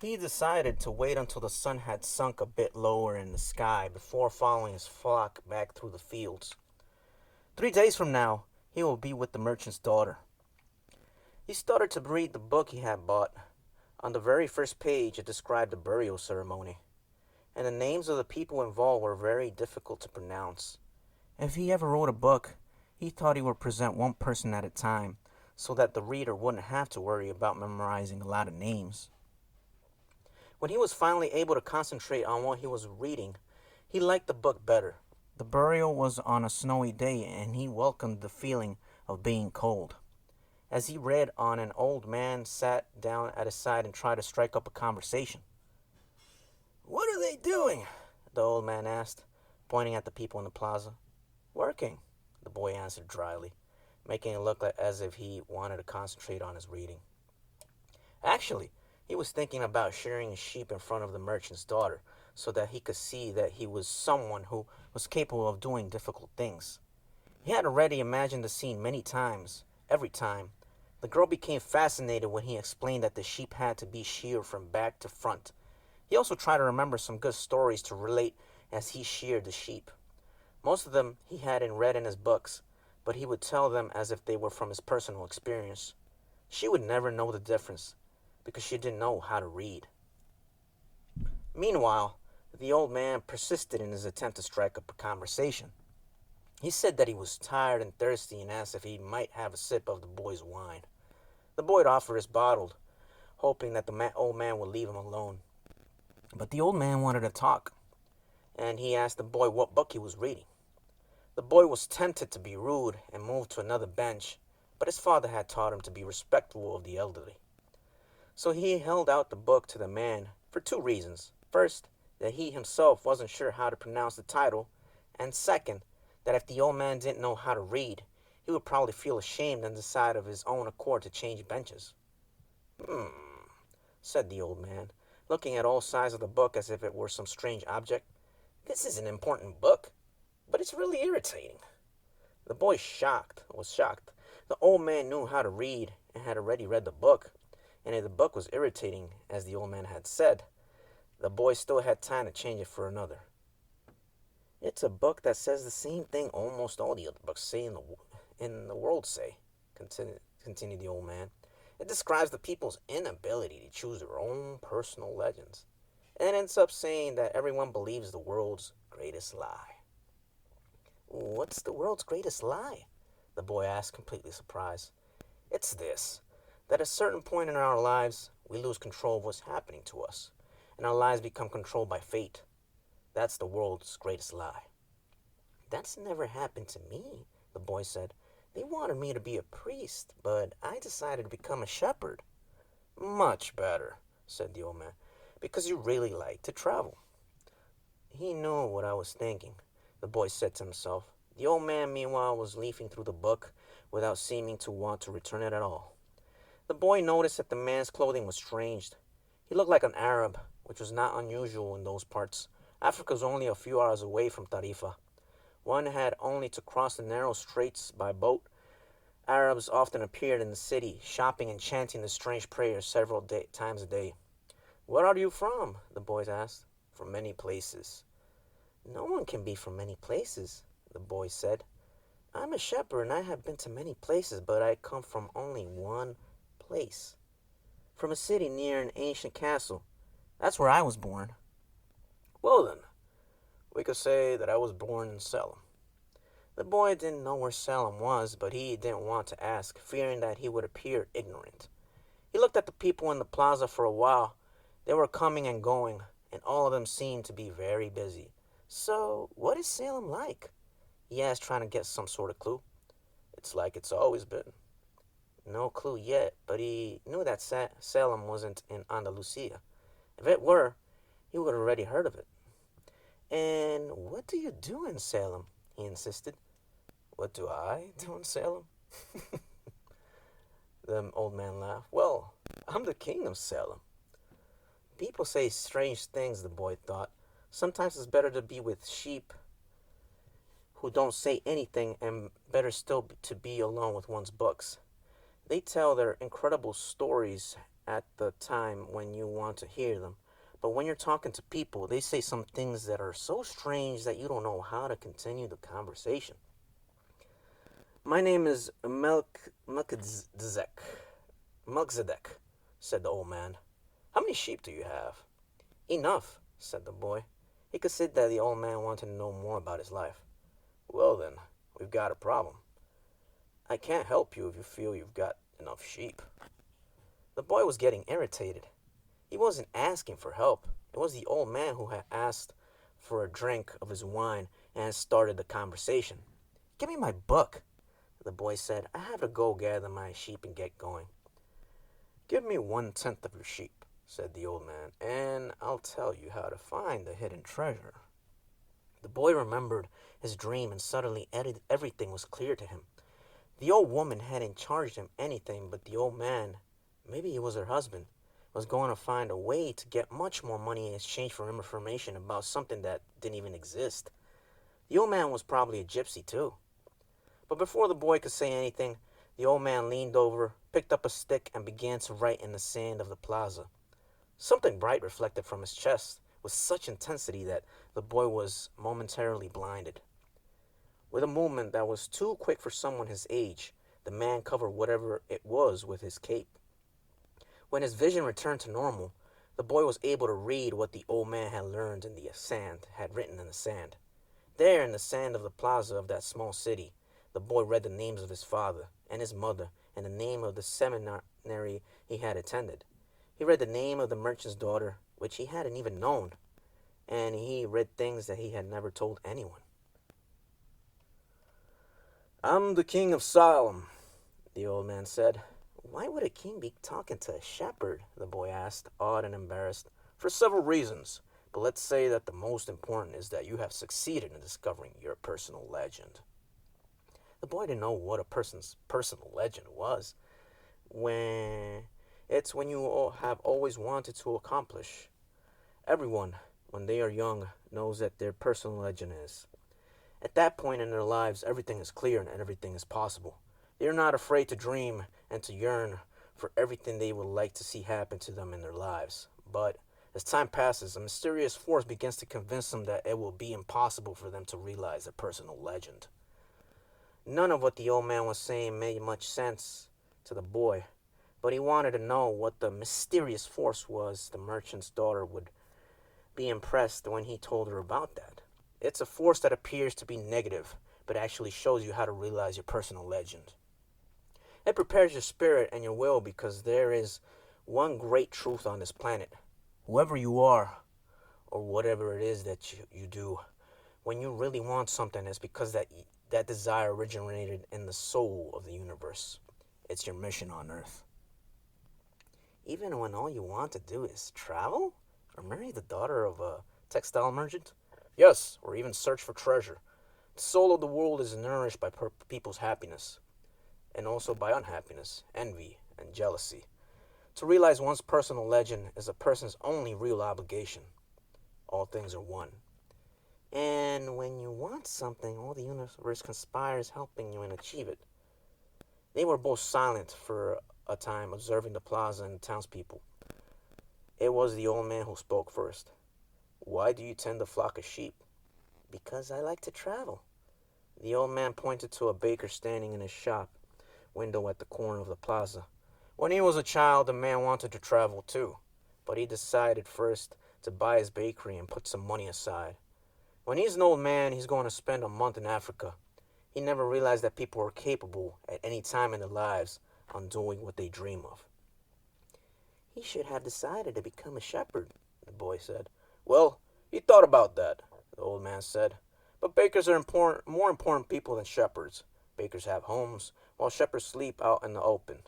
He decided to wait until the sun had sunk a bit lower in the sky before following his flock back through the fields. 3 days from now, he will be with the merchant's daughter. He started to read the book he had bought. On the very first page, it described the burial ceremony, and the names of the people involved were very difficult to pronounce. If he ever wrote a book, he thought he would present one person at a time, so that the reader wouldn't have to worry about memorizing a lot of names. When he was finally able to concentrate on what he was reading, he liked the book better. The burial was on a snowy day, and he welcomed the feeling of being cold. As he read on, an old man sat down at his side and tried to strike up a conversation. "What are they doing?" the old man asked, pointing at the people in the plaza. "Working," the boy answered dryly, making it look as if he wanted to concentrate on his reading. Actually, he was thinking about shearing his sheep in front of the merchant's daughter so that he could see that he was someone who was capable of doing difficult things. He had already imagined the scene many times. Every time, the girl became fascinated when he explained that the sheep had to be sheared from back to front. He also tried to remember some good stories to relate as he sheared the sheep. Most of them he hadn't read in his books, but he would tell them as if they were from his personal experience. She would never know the difference because she didn't know how to read. Meanwhile, the old man persisted in his attempt to strike up a conversation. He said that he was tired and thirsty and asked if he might have a sip of the boy's wine. The boy offered his bottle, hoping that the old man would leave him alone. But the old man wanted to talk, and he asked the boy what book he was reading. The boy was tempted to be rude and moved to another bench, but his father had taught him to be respectful of the elderly. So he held out the book to the man for two reasons. First, that he himself wasn't sure how to pronounce the title, and second, that if the old man didn't know how to read, he would probably feel ashamed and decide of his own accord to change benches. "Hmm," said the old man, looking at all sides of the book as if it were some strange object. "This is an important book, but it's really irritating." The boy was shocked. The old man knew how to read and had already read the book, and if the book was irritating, as the old man had said, the boy still had time to change it for another. "It's a book that says the same thing almost all the other books say in the world say," continued the old man. "It describes the people's inability to choose their own personal legends, and it ends up saying that everyone believes the world's greatest lie." "What's the world's greatest lie?" the boy asked, completely surprised. "It's this, that at a certain point in our lives, we lose control of what's happening to us, and our lives become controlled by fate. That's the world's greatest lie." "That's never happened to me," the boy said. "They wanted me to be a priest, but I decided to become a shepherd." "Much better," said the old man, "because you really like to travel." He knew what I was thinking, the boy said to himself. The old man, meanwhile, was leafing through the book without seeming to want to return it at all. The boy noticed that the man's clothing was strange. He looked like an Arab, which was not unusual in those parts. Africa was only a few hours away from Tarifa. One had only to cross the narrow straits by boat. Arabs often appeared in the city, shopping and chanting the strange prayers several times a day. "Where are you from?" the boys asked. "From many places." "No one can be from many places," the boy said. "I'm a shepherd and I have been to many places, but I come from only one place. From a city near an ancient castle. That's where I was born." "Well then, we could say that I was born in Salem." The boy didn't know where Salem was, but he didn't want to ask, fearing that he would appear ignorant. He looked at the people in the plaza for a while. They were coming and going, and all of them seemed to be very busy. "So, what is Salem like?" he asked, trying to get some sort of clue. "It's like it's always been." No clue yet, but he knew that Salem wasn't in Andalusia. If it were, he would have already heard of it. "And what do you do in Salem?" he insisted. "What do I do in Salem?" The old man laughed. "Well, I'm the king of Salem." People say strange things, the boy thought. Sometimes it's better to be with sheep who don't say anything, and better still to be alone with one's books. They tell their incredible stories at the time when you want to hear them. But when you're talking to people, they say some things that are so strange that you don't know how to continue the conversation. My name is Melchizedek, said the old man. How many sheep do you have? Enough, said the boy. He could see that the old man wanted to know more about his life. Well then, we've got a problem. I can't help you if you feel you've got enough sheep. The boy was getting irritated. He wasn't asking for help. It was the old man who had asked for a drink of his wine and started the conversation. Give me my book, the boy said. I have to go gather my sheep and get going. Give me 1/10 of your sheep, said the old man, and I'll tell you how to find the hidden treasure. The boy remembered his dream and suddenly everything was clear to him. The old woman hadn't charged him anything, but the old man, maybe he was her husband, was going to find a way to get much more money in exchange for information about something that didn't even exist. The old man was probably a gypsy too. But before the boy could say anything, the old man leaned over, picked up a stick, and began to write in the sand of the plaza. Something bright reflected from his chest with such intensity that the boy was momentarily blinded. With a movement that was too quick for someone his age, the man covered whatever it was with his cape. When his vision returned to normal, the boy was able to read what the old man had learned in the sand, had written in the sand. There in the sand of the plaza of that small city, the boy read the names of his father and his mother and the name of the seminary he had attended. He read the name of the merchant's daughter, which he hadn't even known, and he read things that he had never told anyone. I'm the King of Salem, the old man said. Why would a king be talking to a shepherd? The boy asked, awed and embarrassed. For several reasons, but let's say that the most important is that you have succeeded in discovering your personal legend. The boy didn't know what a person's personal legend was. When you have always wanted to accomplish. Everyone, when they are young, knows that their personal legend is. At that point in their lives, everything is clear and everything is possible. They are not afraid to dream and to yearn for everything they would like to see happen to them in their lives. But as time passes, a mysterious force begins to convince them that it will be impossible for them to realize their personal legend. None of what the old man was saying made much sense to the boy, but he wanted to know what the mysterious force was. The merchant's daughter would be impressed when he told her about that. It's a force that appears to be negative, but actually shows you how to realize your personal legend. It prepares your spirit and your will because there is one great truth on this planet. Whoever you are, or whatever it is that you do, when you really want something, it's because that desire originated in the soul of the universe. It's your mission on Earth. Even when all you want to do is travel? Or marry the daughter of a textile merchant? Yes, or even search for treasure. The soul of the world is nourished by people's happiness, and also by unhappiness, envy, and jealousy. To realize one's personal legend is a person's only real obligation. All things are one. And when you want something, all the universe conspires helping you and achieve it. They were both silent for a time, observing the plaza and the townspeople. It was the old man who spoke first. Why do you tend a flock of sheep? Because I like to travel. The old man pointed to a baker standing in his shop window at the corner of the plaza. When he was a child, the man wanted to travel too, but he decided first to buy his bakery and put some money aside. When he's an old man, he's going to spend a month in Africa. He never realized that people are capable at any time in their lives on doing what they dream of. He should have decided to become a shepherd, the boy said. Well, he thought about that, the old man said. But bakers are more important people than shepherds. Bakers have homes, while shepherds sleep out in the open.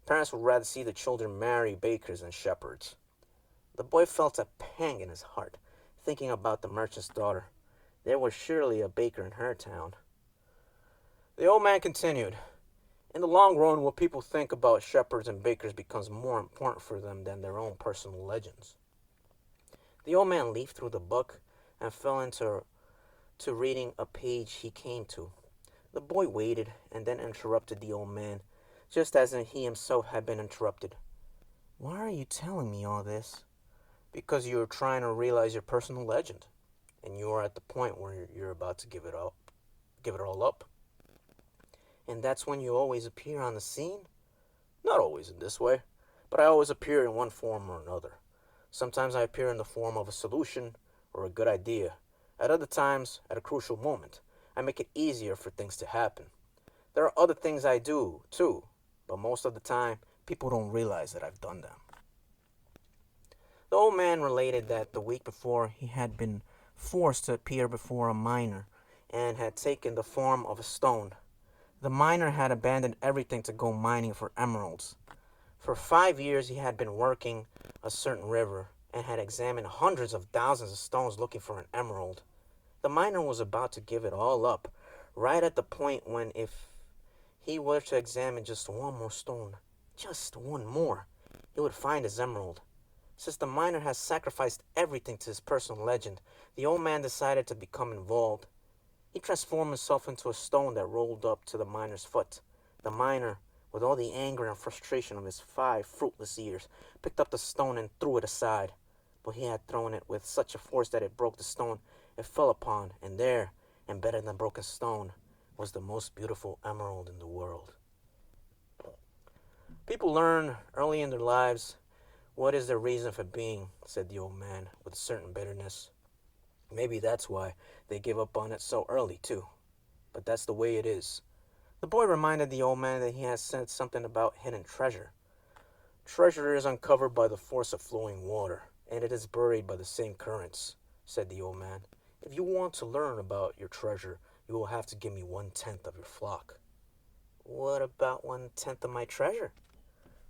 Parents would rather see the children marry bakers than shepherds. The boy felt a pang in his heart, thinking about the merchant's daughter. There was surely a baker in her town. The old man continued. In the long run, what people think about shepherds and bakers becomes more important for them than their own personal legends. The old man leafed through the book and fell into reading a page he came to. The boy waited and then interrupted the old man, just as he himself had been interrupted. "Why are you telling me all this?" "Because you're trying to realize your personal legend, and you are at the point where you're about to give it all up. And that's when you always appear on the scene?" "Not always in this way, but I always appear in one form or another. Sometimes I appear in the form of a solution or a good idea. At other times, at a crucial moment, I make it easier for things to happen. There are other things I do, too, but most of the time, people don't realize that I've done them." The old man related that the week before he had been forced to appear before a miner and had taken the form of a stone. The miner had abandoned everything to go mining for emeralds. For 5 years he had been working a certain river and had examined hundreds of thousands of stones looking for an emerald. The miner was about to give it all up, right at the point when if he were to examine just one more stone, just one more, he would find his emerald. Since the miner has sacrificed everything to his personal legend, the old man decided to become involved. He transformed himself into a stone that rolled up to the miner's foot. The miner, with all the anger and frustration of his 5 fruitless years, picked up the stone and threw it aside. But he had thrown it with such a force that it broke the stone it fell upon, and there, embedded in the broken stone, was the most beautiful emerald in the world. "People learn early in their lives what is their reason for being," said the old man with a certain bitterness. "Maybe that's why they give up on it so early, too. But that's the way it is." The boy reminded the old man that he had said something about hidden treasure. "Treasure is uncovered by the force of flowing water, and it is buried by the same currents," said the old man. "If you want to learn about your treasure, you will have to give me 1/10 of your flock." "What about 1/10 of my treasure?"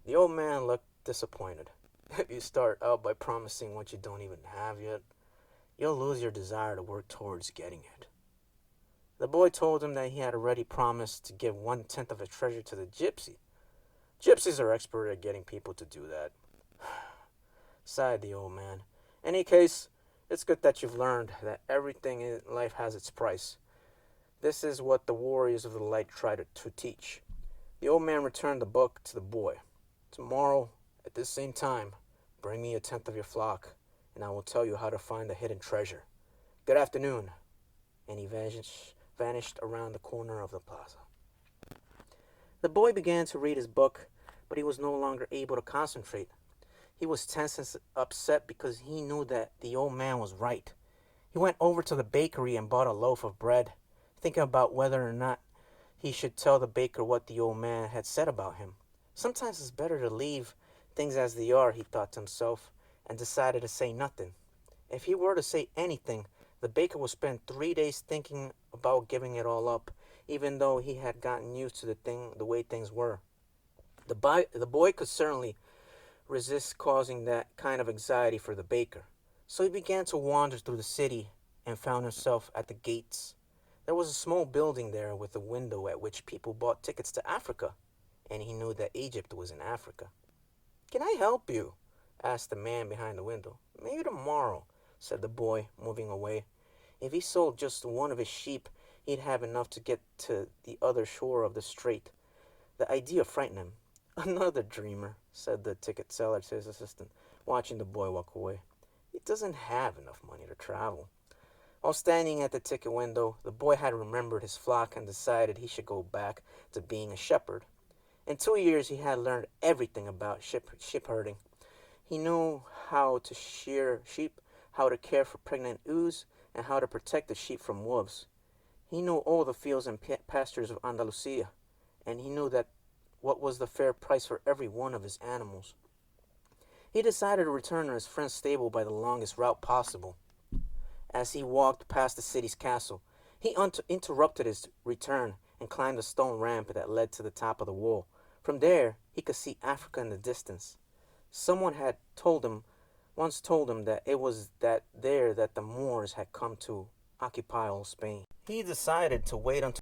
The old man looked disappointed. "If you start out by promising what you don't even have yet, you'll lose your desire to work towards getting it." The boy told him that he had already promised to give 1/10 of his treasure to the gypsy. "Gypsies are expert at getting people to do that," sighed the old man. "In any case, it's good that you've learned that everything in life has its price. This is what the warriors of the light try to teach." The old man returned the book to the boy. "Tomorrow, at this same time, bring me 1/10 of your flock, and I will tell you how to find the hidden treasure. Good afternoon." And he vanished around the corner of the plaza. The boy began to read his book, but he was no longer able to concentrate. He was tense and upset because he knew that the old man was right. He went over to the bakery and bought a loaf of bread, thinking about whether or not he should tell the baker what the old man had said about him. Sometimes it's better to leave things as they are, he thought to himself, and decided to say nothing. If he were to say anything, the baker would spend 3 days thinking about giving it all up, even though he had gotten used to the way things were. The boy could certainly resist causing that kind of anxiety for the baker. So he began to wander through the city and found himself at the gates. There was a small building there with a window at which people bought tickets to Africa, and he knew that Egypt was in Africa. "Can I help you?" asked the man behind the window. "Maybe tomorrow," said the boy, moving away. If he sold just one of his sheep, he'd have enough to get to the other shore of the strait. The idea frightened him. "Another dreamer," said the ticket seller to his assistant, watching the boy walk away. "He doesn't have enough money to travel." While standing at the ticket window, the boy had remembered his flock and decided he should go back to being a shepherd. In 2 years, he had learned everything about sheep herding. He knew how to shear sheep, how to care for pregnant ewes, and how to protect the sheep from wolves. He knew all the fields and pastures of Andalusia, and he knew that what was the fair price for every one of his animals. He decided to return to his friend's stable by the longest route possible. As he walked past the city's castle, he interrupted his return and climbed the stone ramp that led to the top of the wall. From there, he could see Africa in the distance. Someone had once told him that it was there that the Moors had come to occupy all Spain. He decided to wait until